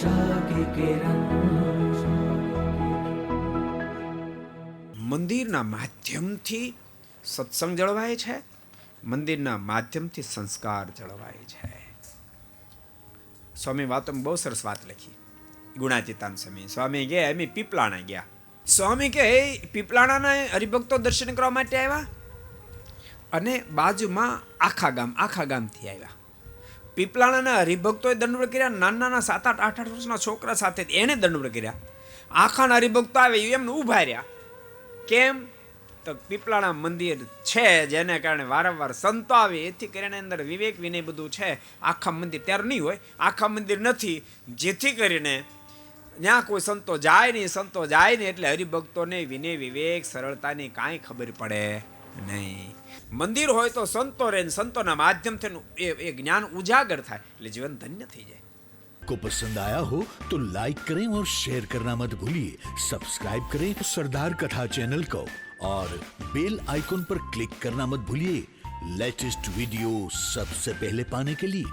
आशा की किरण। મંદિરના માધ્યમથી સત્સંગ જળવાય છે, મંદિરના માધ્યમથી સંસ્કાર જળવાય છે. સ્વામી વાતમાં બહુ સરસ વાત લખી. ગુણાતીતાન સ્વામી ગયા, એમ પીપલાણા ગયા. સ્વામી કે પીપલાણાના હરિભક્તો દર્શન કરવા માટે આવ્યા અને બાજુમાં આખા ગામથી આવ્યા. પીપલાણાના હરિભક્તોએ દંડવત કર્યા. નાના 7-8 વર્ષના છોકરા સાથે એને દંડવત કર્યા. આખાના હરિભક્તો આવે એમને ઊભા રહ્યા. કેમ? તો પીપલાણા મંદિર છે, જેને કારણે વારંવાર સંતો આવે, એથી કરીને અંદર વિવેક વિનય બધું છે. આખા મંદિર ત્યારે નહીં હોય, આખા મંદિર નથી, જેથી કરીને ત્યાં કોઈ સંતો જાય નહીં એટલે હરિભક્તોને વિનય વિવેક સરળતાની કાંઈ ખબર પડે નહીં. મંદિર હોય તો સંતો રહે, સંતોના માધ્યમથી એ જ્ઞાન ઉજાગર થાય એટલે જીવન ધન્ય થઈ જાય. को पसंद आया हो तो लाइक करें और शेयर करना मत भूलिए. सब्सक्राइब करें सरदार कथा चैनल को और बेल आइकॉन पर क्लिक करना मत भूलिए लेटेस्ट वीडियो सबसे पहले पाने के लिए.